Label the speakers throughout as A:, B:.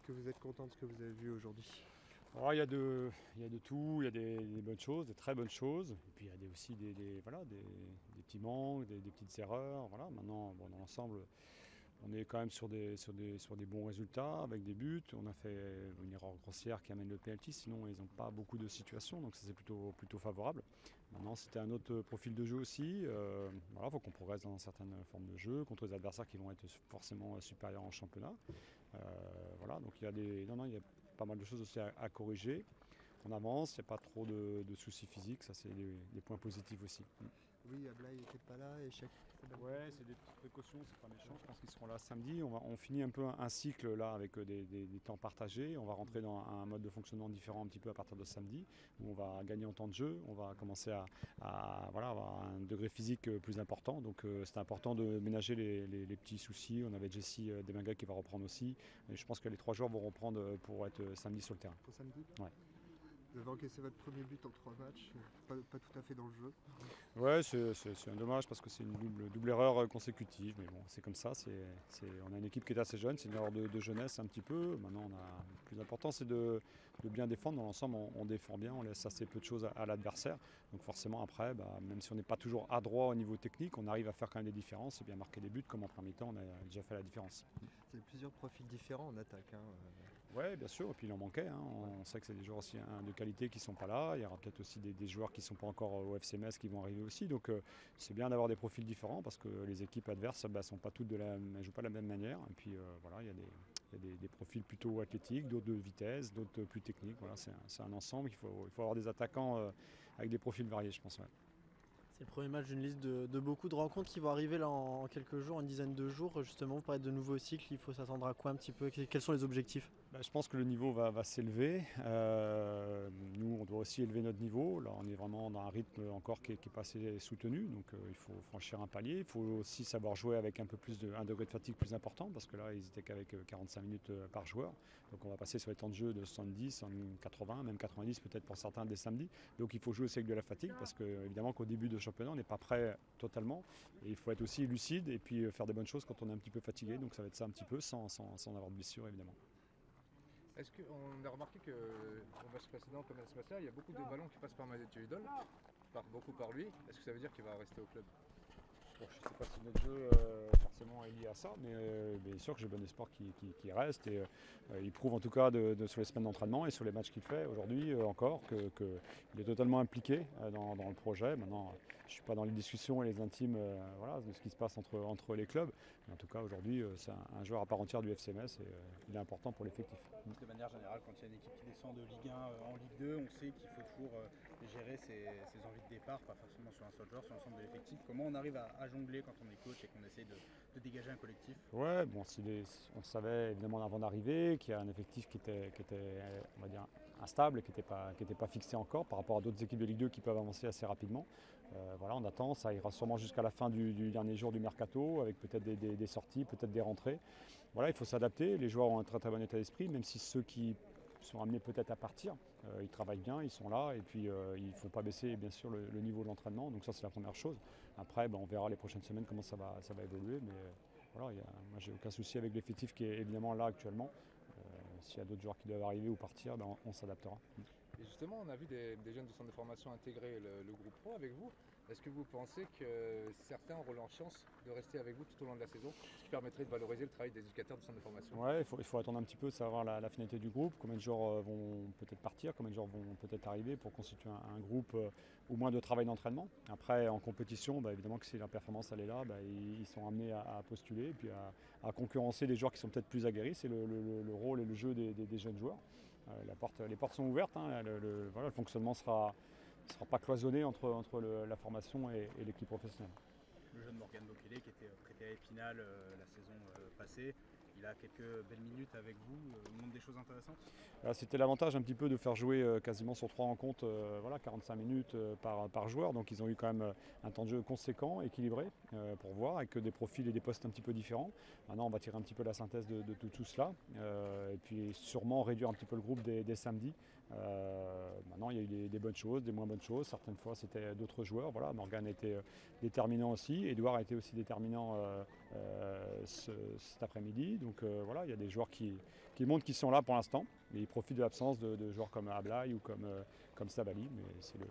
A: que vous êtes content de ce que vous avez vu aujourd'hui?
B: Oh, il y a de tout, il y a des bonnes choses, des très bonnes choses, et puis il y a aussi voilà, des petits manques, des petites erreurs. Voilà. Maintenant, bon, dans l'ensemble, on est quand même sur des bons résultats avec des buts. On a fait une erreur grossière qui amène le penalty, sinon ils n'ont pas beaucoup de situations, donc ça c'est plutôt favorable. Maintenant, c'était un autre profil de jeu aussi. Voilà, faut qu'on progresse dans certaines formes de jeu contre des adversaires qui vont être forcément supérieurs en championnat. Euh, voilà, donc non, il y a pas mal de choses aussi à corriger. On avance, il n'y a pas trop de soucis physiques, ça c'est des points positifs aussi.
A: Oui, Ablaï n'était pas là et chaque.
B: Ouais, c'est des petites précautions, c'est pas méchant. Je pense qu'ils seront là samedi. On finit un peu un cycle là avec des temps partagés. On va rentrer dans un mode de fonctionnement différent un petit peu à partir de samedi, où on va gagner en temps de jeu. On va commencer voilà, avoir un degré physique plus important. Donc c'est important de ménager les petits soucis. On avait Jesse Demenga qui va reprendre aussi. Et je pense que les 3 joueurs vont reprendre pour être samedi sur le terrain.
A: Pour samedi?
B: Ouais.
A: Vous avez encaissé votre premier but en 3 matchs, pas tout à fait dans le jeu.
B: Ouais, c'est un dommage parce que c'est une double erreur consécutive, mais bon, c'est comme ça. On a une équipe qui est assez jeune, c'est une erreur de jeunesse un petit peu. Maintenant, le plus important, c'est de bien défendre. Dans l'ensemble, on défend bien, on laisse assez peu de choses à l'adversaire. Donc forcément, après, même si on n'est pas toujours adroit au niveau technique, on arrive à faire quand même des différences et bien marquer des buts, comme en premier temps, on a déjà fait la différence.
A: C'est plusieurs profils différents en attaque, hein.
B: Ouais, bien sûr, et puis il en manquait. Hein. On sait que c'est des joueurs aussi de qualité qui ne sont pas là. Il y aura peut-être aussi des joueurs qui ne sont pas encore au FC Metz qui vont arriver aussi. Donc c'est bien d'avoir des profils différents parce que les équipes adverses sont pas toutes elles jouent pas de la même manière. Et puis voilà, il y a des profils plutôt athlétiques, d'autres de vitesse, d'autres plus techniques. Voilà, c'est un ensemble. Il faut avoir des attaquants avec des profils variés, je pense. Ouais.
C: C'est le premier match d'une liste de beaucoup de rencontres qui vont arriver là en quelques jours, une dizaine de jours. Justement, vous parlez de nouveaux cycles, il faut s'attendre à quoi un petit peu? Quels sont les objectifs?
B: Je pense que le niveau va s'élever. Nous, on doit aussi élever notre niveau. Là, on est vraiment dans un rythme encore qui est pas assez soutenu. Donc, il faut franchir un palier. Il faut aussi savoir jouer avec un degré de fatigue plus important parce que là, ils étaient qu'avec 45 minutes par joueur. Donc, on va passer sur les temps de jeu de 70, 80, même 90 peut-être pour certains des samedis. Donc, il faut jouer aussi avec de la fatigue parce que, évidemment, qu'au début de championnat, on n'est pas prêt totalement. Et il faut être aussi lucide et puis faire des bonnes choses quand on est un petit peu fatigué. Donc, ça va être ça un petit peu sans avoir de blessure, évidemment.
D: Est-ce qu'on a remarqué qu'au match précédent, comme à ce match-là, il y a beaucoup de ballons qui passent par Mathieu Idol, beaucoup par lui. Est-ce que ça veut dire qu'il va rester au club?
B: Bon, je ne sais pas si notre jeu forcément est lié à ça, mais bien sûr que j'ai bon espoir qu'il reste. Et il prouve en tout cas sur les semaines d'entraînement et sur les matchs qu'il fait aujourd'hui encore qu'il est totalement impliqué dans le projet. Maintenant, je ne suis pas dans les discussions et les intimes voilà, de ce qui se passe entre les clubs. Mais en tout cas, aujourd'hui, c'est un joueur à part entière du FC Metz et il est important pour l'effectif.
E: De manière générale, quand il y a une équipe qui descend de Ligue 1 en Ligue 2, on sait qu'il faut toujours gérer ses envies de départ, pas forcément sur un seul joueur, sur l'ensemble de l'effectif. Comment on arrive à jongler quand on est coach et qu'on essaye de dégager un collectif?
B: Ouais, bon, on savait évidemment avant d'arriver qu'il y a un effectif qui était on va dire, instable et qui n'était pas fixé encore par rapport à d'autres équipes de Ligue 2 qui peuvent avancer assez rapidement. Voilà, on attend, ça ira sûrement jusqu'à la fin du dernier jour du mercato, avec peut-être des sorties, peut-être des rentrées. Voilà, il faut s'adapter, les joueurs ont un très très bon état d'esprit, même si ceux qui sont amenés peut-être à partir, ils travaillent bien, ils sont là, et puis il ne faut pas baisser bien sûr le niveau de l'entraînement, donc ça c'est la première chose. Après, on verra les prochaines semaines comment ça va évoluer, mais voilà, moi j'ai aucun souci avec l'effectif qui est évidemment là actuellement. S'il y a d'autres joueurs qui doivent arriver ou partir, on s'adaptera.
D: Et justement, on a vu des jeunes de centre de formation intégrer le groupe pro avec vous. Est-ce que vous pensez que certains auront la chance de rester avec vous tout au long de la saison, ce qui permettrait de valoriser le travail des éducateurs du centre de formation?
B: Ouais, il faut attendre un petit peu de savoir la finalité du groupe, combien de joueurs vont peut-être partir, combien de joueurs vont peut-être arriver pour constituer un groupe au moins de travail d'entraînement. Après, en compétition, évidemment que si la performance elle est là, ils sont amenés à postuler et puis à concurrencer des joueurs qui sont peut-être plus aguerris. C'est le rôle et le jeu des jeunes joueurs. Les portes sont ouvertes, hein, voilà, le fonctionnement ne sera pas cloisonné entre la formation et l'équipe professionnelle.
E: Le jeune Morgan Bokele qui était prêté à Épinal la saison passée, il a quelques belles minutes avec vous, il montre des choses intéressantes.
B: C'était l'avantage un petit peu de faire jouer quasiment sur 3 rencontres, 45 minutes par joueur, donc ils ont eu quand même un temps de jeu conséquent, équilibré pour voir, avec des profils et des postes un petit peu différents. Maintenant on va tirer un petit peu la synthèse de tout cela, et puis sûrement réduire un petit peu le groupe des samedis. Maintenant il y a eu des bonnes choses, des moins bonnes choses, certaines fois c'était d'autres joueurs, voilà, Morgan a été déterminant aussi, Edouard a été aussi déterminant cet après-midi. Donc voilà, il y a des joueurs qui montrent qu'ils sont là pour l'instant, mais ils profitent de l'absence de joueurs comme Ablay ou comme Sabali. Mais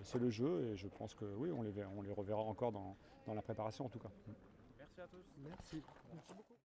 B: c'est le jeu et je pense que oui, on les reverra encore dans la préparation en tout cas.
E: Merci à tous.
A: Merci.
E: Merci beaucoup.